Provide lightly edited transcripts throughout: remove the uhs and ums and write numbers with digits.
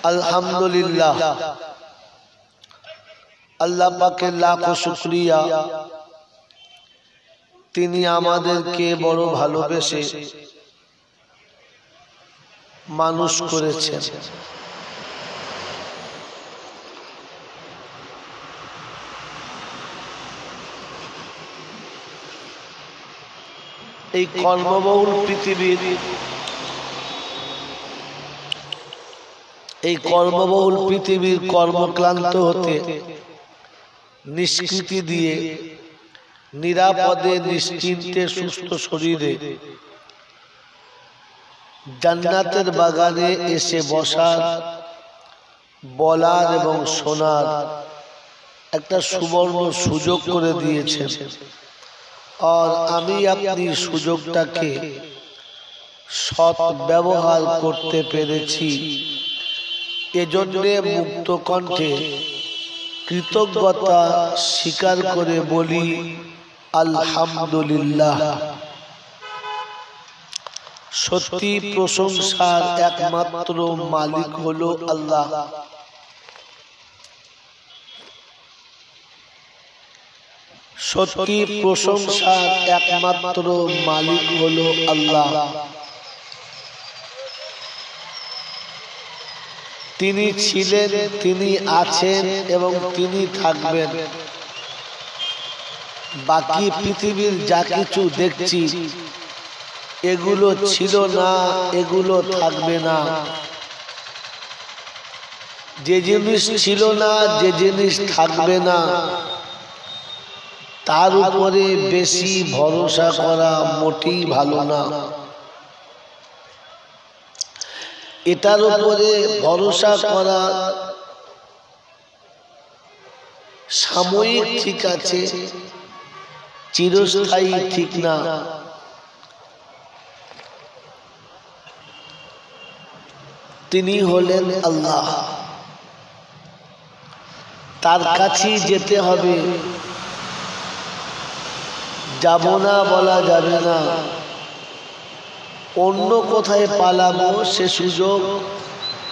আলহামদুলিল্লাহ, আল্লাহ পাকের লাখো শুকরিয়া, তিনি আমাদেরকে বড় ভালোবেসে মানুষ করেছেন। এই কর্মবহুল পৃথিবীর কর্মক্লান্ত হতে নিষ্কৃতি দিয়ে নিরাপদে নিশ্চিন্তে সুস্থ শরীরে জান্নাতের বাগানে এসে বসার, বলার এবং শোনার একটা সুবর্ণ সুযোগ করে দিয়েছেন। আর আমি আপনি সুযোগটাকে সৎ ব্যবহার করতে পেরেছি, এজন্যে মুক্ত কণ্ঠে কৃতজ্ঞতা স্বীকার করে বলি আলহামদুলিল্লাহ। সত্যি প্রশংসার একমাত্র মালিক হলো আল্লাহ। সত্যি প্রশংসার একমাত্র মালিক হলো আল্লাহ। তিনি ছিলেন, তিনি আছেন এবং তিনি থাকবেন। বাকি পৃথিবীর যা কিছু দেখছি এগুলো ছিল না, এগুলো থাকবে না। যে জিনিস ছিল না, যে জিনিস থাকবে না, তার উপরে বেশি ভরসা করা মোটেই ভালো না। এটার উপরে ভরসা করা সাময়িক ঠিক আছে, চিরস্থায়ী ঠিক না। তিনি হলেন আল্লাহ, তার কাছেই যেতে হবে। যাব না বলা যাবে না, অন্য কোথায় পালাবো সে সুযোগ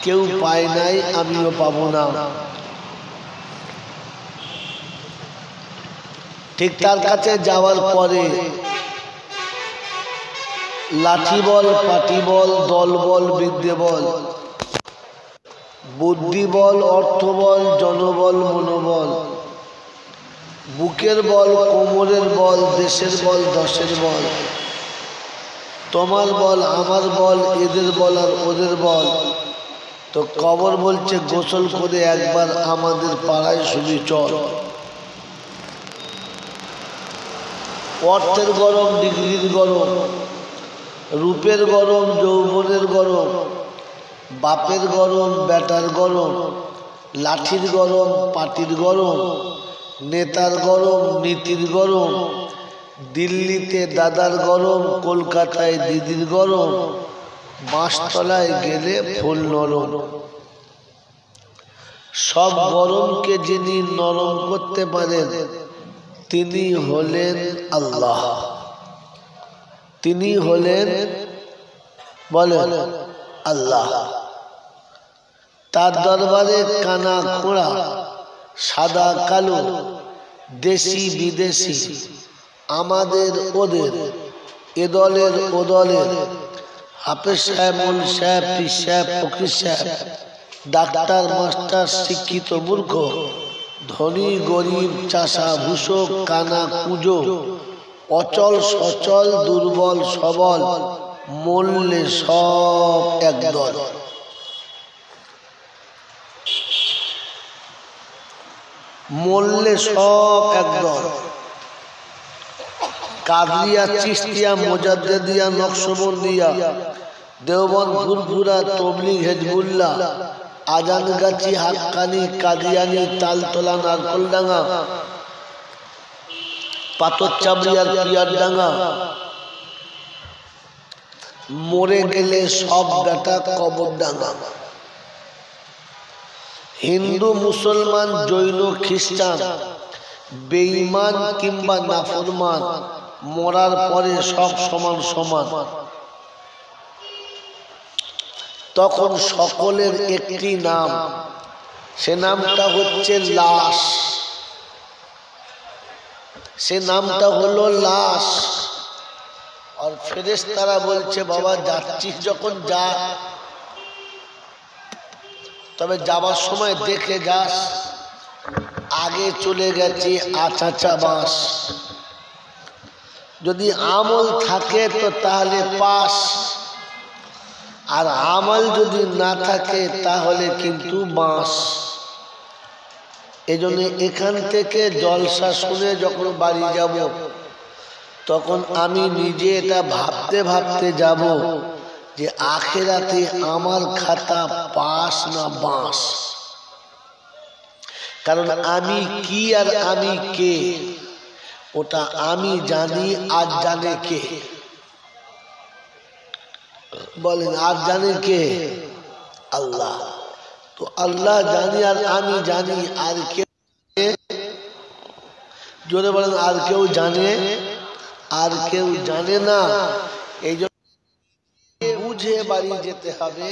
কেউ পায় নাই, আমিও পাবো না। ঠিক তার কাছে যাওয়ার পরে লাঠি বল, পাটি বল, দল বল, বিদ্যে বল, বুদ্ধি বল, অর্থ বল, জনবল, মনোবল, বুকের বল, কোমরের বল, দেশের বল, দশের বল, তোমার বল, আমার বল, এদের বল আর ওদের বল। তো কবর বলছে গোসল করে একবার আমাদের পাড়ায় শুনি চল। অর্থের গরম, ডিগ্রির গরম, রূপের গরম, যৌবনের গরম, বাপের গরম, বেটার গরম, লাঠির গরম, পাটির গরম, নেতার গরম, নীতির গরম, দিল্লিতে দাদার গরম, কলকাতায় দিদির গরম, বাঁশতলায় গেলে ফুল নরম। সব গরমকে যিনি নরম করতে পারেন তিনি হলেন আল্লাহ। তিনি হলেন, বলেন, আল্লাহ। তার দরবারে কানা খোঁড়া, সাদা কালো, দেশি বিদেশি, আমাদের ওদের, এ দলের ও দলের, হাফেজ সাহেব, মূল সাহেব, পীর সাহেব, ফকির সাহেব, ডাক্তার, মাস্টার, শিক্ষিত মূর্খ, ধনী গরিব, চাষা ভূষক, কানা কুঁজো, অচল সচল, দুর্বল সবল, মূল্যে সব একদল। মূল্যে সব একদল। কাদরিয়া, চিশতিয়া, মোজাদ্দেদিয়া, নকশবন্দিয়া, দেওবন্দ, ফুরফুরা, তবলিগ, হেজবুল্লাহ, আজানগাছি, হাক্কানি, কাদিয়ানি, তালতলা, নারকলডাঙ্গা, পাথরচাবড়িয়ার পিয়ারডাঙ্গা, মরে গেলে সব বেটা কবরডাঙ্গা। হিন্দু, মুসলমান, জৈন, খ্রিস্টান, বেঈমান কিংবা নাফরমান, মরার পরে সব সমান সমান। তখন সকলের একটি নাম, সে নামটা হচ্ছে লাশ। সে নামটা হলো লাশ। আর ফেরেশতারা বলছে বাবা যাচ্ছিস যখন যা, তবে যাবার সময় দেখে যাস আগে চলে গেছে আচাচা বাস। যদি আমল থাকে তো তাহলে পাস, আর আমল যদি না থাকে তাহলে কিন্তু বাস। এজন্য এখান থেকে জলসা শুনে যখন বাড়ি যাব তখন আমি নিজে এটা ভাবতে ভাবতে যাব যে আখিরাতে আমার খাতা পাস না বাস। কারণ আমি কি আর আমি কে ওটা আমি জানি, আর জানে কে? বলেন আর জানে কে? আল্লাহ। তো আল্লাহ জানি আর আমি জানি, আর কেউ জোরে বলেন আর কেউ জানে? আর কেউ জানে না। এই জন্য বুঝে বাড়ি যেতে হবে,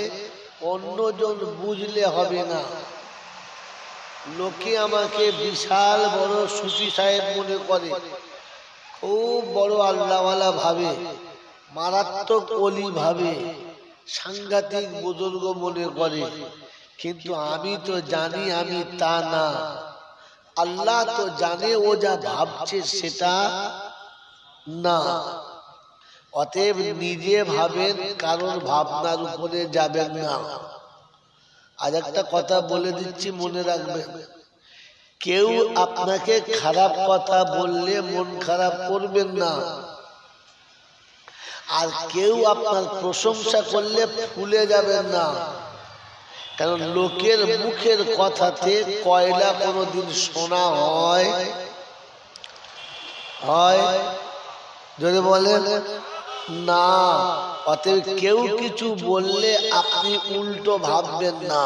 অন্যজন বুঝলে হবে না। লোকে আমাকে বিশাল বড় সুফি সাহেব মনে করে, খুব বড় আল্লাহওয়ালা ভাবে, মারাত্মক ওলি ভাবে, সাংঘাতিক বুজুর্গ মনে করে। কিন্তু আমি তো জানি আমি তা না। আল্লাহ তো জানে ও যা ভাবছে সেটা না। অতএব নিজে ভাবেন, কারোর ভাবনার উপরে যাবেন না। আর একটা কথা বলে দিচ্ছি, মনে রাখবেন, কেউ আপনাকে খারাপ কথা বললে মন খারাপ করবেন না, আর কেউ আপনার প্রশংসা করলে ফুলে যাবেন না। কারণ লোকের মুখের কথাতে কয়লা কোনোদিন সোনা হয়? হয়? যদি বলেন না। অতএব কেউ কিছু বললে আপনি উল্টো ভাববেন না।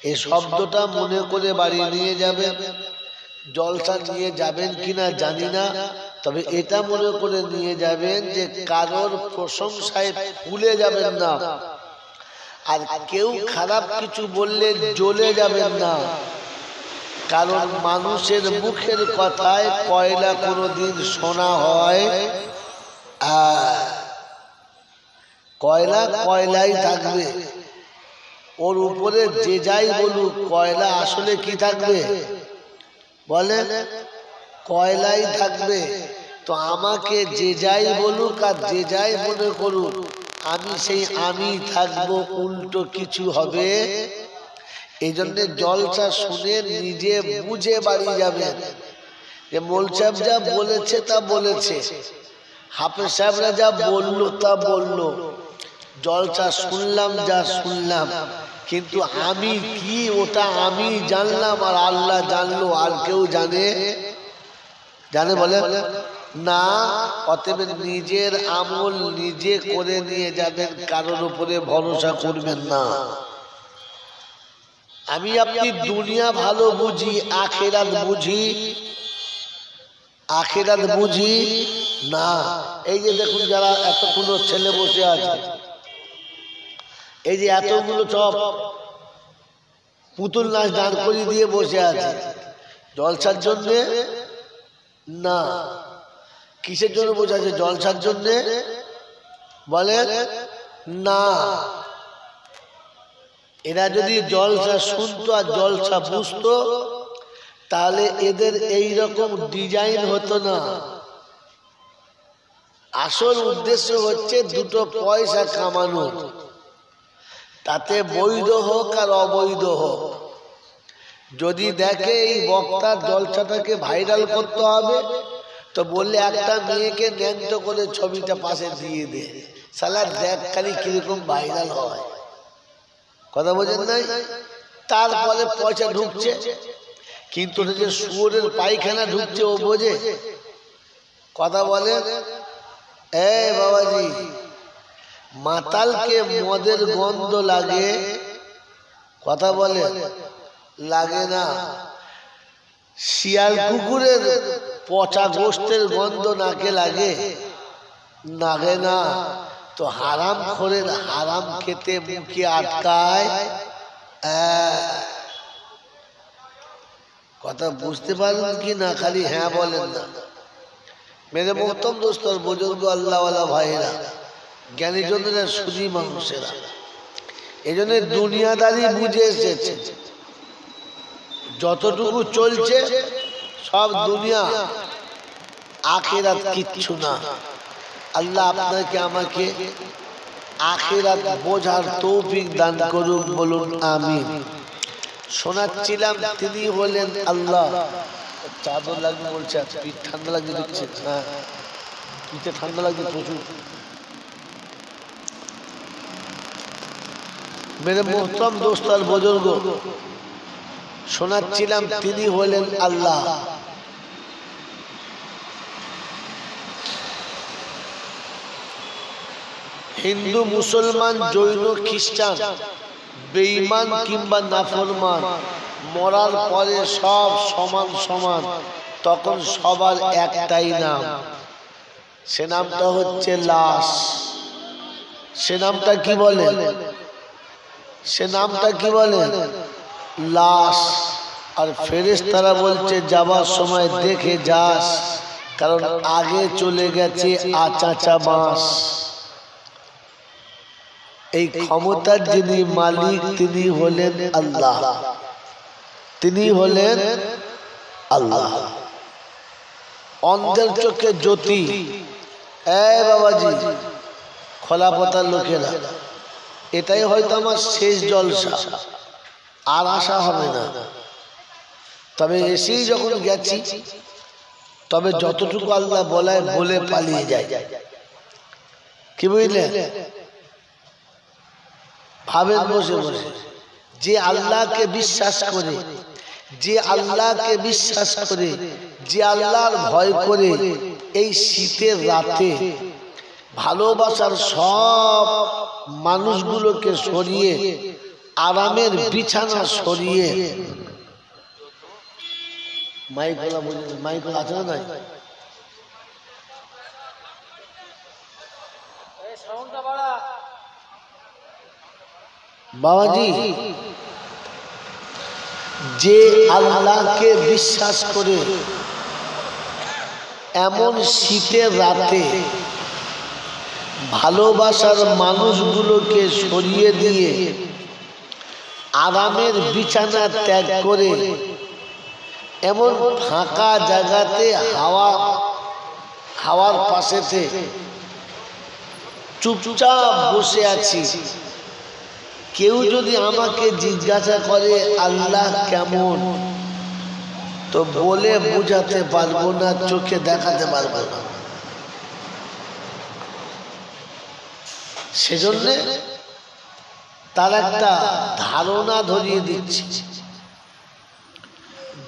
এই শব্দটা মনে করে বাড়ি নিয়ে যাবেন। জলসা নিয়ে যাবেন কিনা জানি না, তবে এটা মনে করে নিয়ে যাবেন যে কারোর প্রশংসায় ফুলে যাবেন না, আর কেউ খারাপ কিছু বললে জ্বলে যাবেন না। কারণ মানুষের মুখের কথায় কয়লা কোনোদিন সোনা হয়? কয়লা কয়লাই থাকবে, ওর উপরে যে যাই বলুক কয়লা আসলে কি থাকবে? বলেন কয়লাই থাকবে। তো আমাকে যে যাই বলুক আর যে যাই মনে করুক, আমি সেই আমি থাকবো, উল্টো কিছু হবে। এই জন্য জলসা শুনে নিজে বুঝে বাড়ি যাবেন যে মোল সাহেব যা বলেছে তা বলেছে, হাফেজ সাহেবরা যা বললো তা বললো, জলসা শুনলাম যা শুনলাম, কিন্তু আমি কি ওটা আমি জানলাম আর আল্লাহ জানলো, আর কেউ জানে? জানে বলে না। অতএব নিজের আমল নিজে করে নিয়ে যাবেন, কারোর উপরে ভরসা করবেন না। আমি আপনি দুনিয়া ভালো বুঝি, আখিরাত বুঝি? আখিরাত বুঝি না। এই যে দেখুন যারা এতগুলো ছেলে বসে আছে, এই যে এতগুলো সব পুতুল নাচ দাঁড় করিয়ে দিয়ে বসে আছে, জলসার জন্যে না। কিসের জন্য বসে আছে? জলসার জন্যে? বলেন না। এরা যদি জলসা শুনতো আর জলসা বুঝতো তাহলে এদের এই রকম ডিজাইন হতো না। আসল উদ্দেশ্য হচ্ছে দুটো পয়সা কামানো, তাতে বৈধ হোক আর অবৈধ হোক। যদি দেখে এই বক্তার জলসাটাকে ভাইরাল করতে হবে, তো বললে একটা মেয়েকে ন্যাংট করে ছবিটা পাশে দিয়ে দে, শালা দেখ খালি কিরকম ভাইরাল হয়। কথা বোঝেন নাই? তারপরে পয়সা ঢুকছে, কিন্তু যে শুয়োরের পায়খানা ঢুকছে ও বোঝে? কথা বলে এই বাবাজি, মাতালকে মদের গন্ধ লাগে, কথা বলে লাগে না। শিয়াল কুকুরের পচা গোষ্ঠের গন্ধ নাকে লাগে? লাগে না। তো হারাম খোরের হারাম খেতে মুখে আটকায়। কথা বুঝতে পারেন কি না, খালি হ্যাঁ বলেন না। মেরে মোহতম দোস্তর, বুজুর্গ, আল্লাহওয়ালা ভাইরা, জ্ঞানীজনেরা, সুধী মানুষেরা, এই জন্য দুনিয়াদারি বুঝে এসেছে। যতটুকু চলছে সব দুনিয়া, আখিরাত কিচ্ছু না। আল্লাহ আপনাকে আমাকে আখিরাত বোঝার তৌফিক দান করুক, বলুন আমিন। শোনাচ্ছিলাম তিনি হলেন আল্লাহ। চাদর লাগবে বলছে, পিঠ ঠান্ডা লাগছে দেখছেন? হ্যাঁ, পিঠে ঠান্ডা লাগছে প্রচুর। মেরে মোহতরম দোস্ত আর বুজুর্গ, শোনাচ্ছিলাম তিনি হলেন আল্লাহ। হিন্দু, মুসলমান, জৈন, খ্রিস্টান, বেঈমান কিংবা নাফরমান, মরার পরে সব সমান সমান, তখন সবার একটাই নাম, সে নামটা হচ্ছে লাশ। সে নামটা কি বলে? সে নামটা কি বলে? লাশ। আর ফেরেশতারা বলছে যাবার সময় দেখে যাস, কারণ আগে চলে গেছে আচাচা বাঁশ। এই ক্ষমতার যিনি মালিক তিনি হলেন আল্লাহ। তিনি হলেন আল্লাহ। অন্ধের চোখে জ্যোতি। বাবাজি, খোলা পাতার লোকেরা, এটাই হয়তো আমার শেষ জলসা, আর আশা হবে না। তবে এসেই যখন গেছি, তবে যতটুকু আল্লাহ বলায় বলে পালিয়ে যায়। কি বুঝলেন? ভাবেন বসে বসে, যে আল্লাহকে বিশ্বাস করে, যে আল্লাহকে বিশ্বাস করে, যে আল্লাহর ভয় করে, এই শীতের রাতে ভালোবাসার সব মানুষগুলোকে সরিয়ে, আরামের বিছানা সরিয়ে, মাইক আছে না? বাবাজি, যে আল্লাহকে বিশ্বাস করে এমন শীতের রাতে ভালোবাসার মানুষগুলোকে সরিয়ে দিয়ে আরামের বিছানা ত্যাগ করে এমন ফাঁকা জায়গাতে হাওয়ার পাশেতে চুপচাপ বসে আছি, কেউ যদি আমাকে জিজ্ঞাসা করে আল্লাহ কেমন, তো বলে বোঝাতে পারবো না, চোখে দেখাতে পারবো না। সেজন্য তার একটা ধারণা ধরিয়ে দিচ্ছি।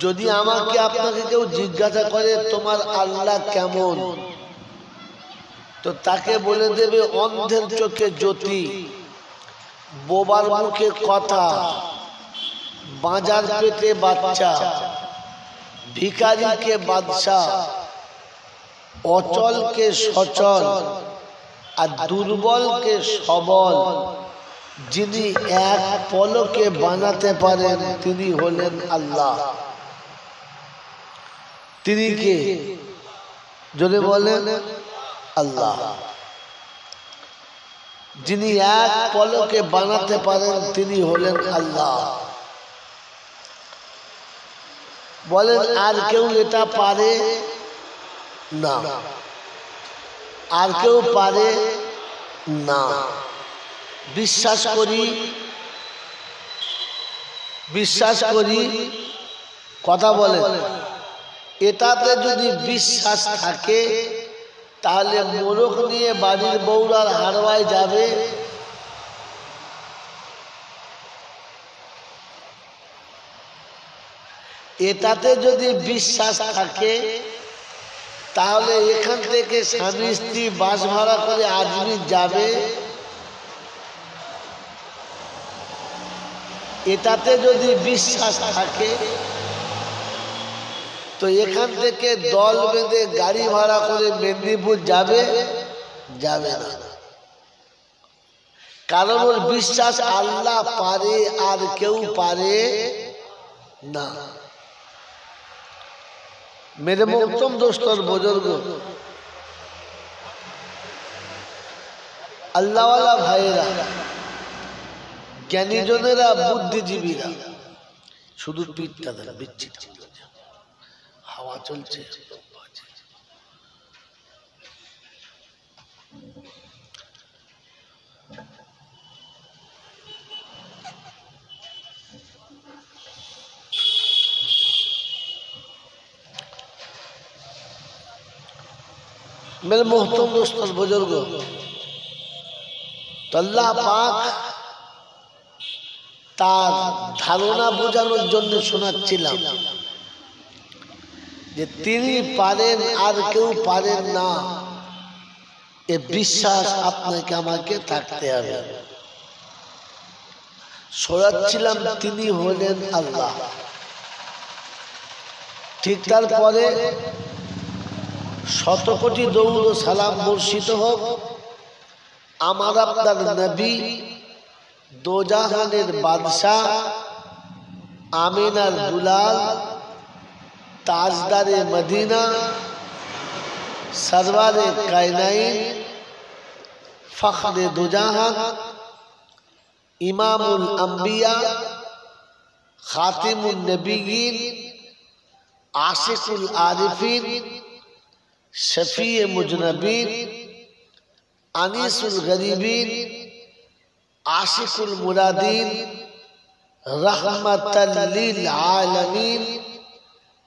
যদি আমাকে আপনাকে কেউ জিজ্ঞাসা করে তোমার আল্লাহ কেমন, তো তাকে বলে দেবে অন্ধের চোখে জ্যোতি, বোবার মুখে কথা, বাঁজার পেটে বাচ্চা, ভিখারিকে বাদশাহ, অচলকে সচল, আর দুর্বলকে সবল, যিনি এক পলকে বানাতে পারেন তিনি হলেন আল্লাহ। তিনি কে? যদি বলেন আল্লাহ। যিনি এক পলকে বানাতে পারেন তিনি হলেন আল্লাহ। বলেন আর কেউ এটা পারে না, আর কেউ পারে না। বিশ্বাস করি কথা বলেন, এটাতে যদি বিশ্বাস থাকে তাহলে মোরগ নিয়ে বাড়ির বউরার হারওয়ায় যাবে, এটাতে যদি বিশ্বাস থাকে তাহলে এখান থেকে স্বামী স্ত্রী বাস ভাড়া করে আজমির যাবে, এটাতে যদি বিশ্বাস থাকে তো এখান থেকে দল বেঁধে গাড়ি ভাড়া করে মেদিনীপুর যাবে না। কারণ ওর বিশ্বাস আল্লাহ পারে আর কেউ পারে না। मेरे मोहतरम दोस्तों और बुजुर्गों, अल्लाह वाला भाईरा, ज्ञानी जनेरा, बुद्धिजीवीरा शुद्ध पीठटा देन बिच्छिट हावा चलছে। मेरे मोहतरम दोस्त और बुजुर्गों, तो अल्लाह पाक तार धारणा बोझानोर जन्य शोनाচ্ছিলাম যে তিনি পারেন আর কেউ পারেন না, এ বিশ্বাস আপনাকে আমাকে থাকতে হবে। শোনাচ্ছিলাম তিনি হলেন আল্লাহ। ঠিক তারপরে শত কোটি দরুদ ও সালাম বর্ষিত হোক আমার আপনার নবী, দোজাহানের বাদশাহ, আমিনার দুলাল, তাজদারে মদিনা, সরওয়ারে কায়নাইন, ফখরে দোজাহান, ইমামুল আম্বিয়া, খাতিমুন নবিয়্যিন, আশিকুল আরিফিন, शफीए मुजनबीन, अनीसुल गरीबीन, आशिकुल मुरादीन, रहमतल लिल आलमीन,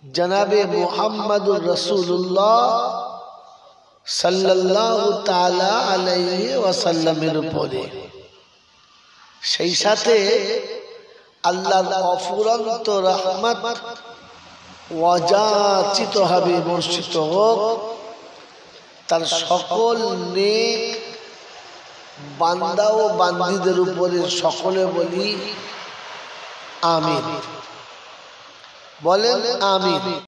जनाबे मुहम्मदुर रसूलुल्लाह सल्लल्लाहु ताला अलैहि वसल्लमेर उपरे সেই সাথে আল্লাহর অফুরন্ত রহমত ওয়াজাচিত হবে, বর্ষিত হোক তার সকল নেক বান্দা ও বান্দীদের উপরে। সকলে বলি আমিন, বলেন আমিন।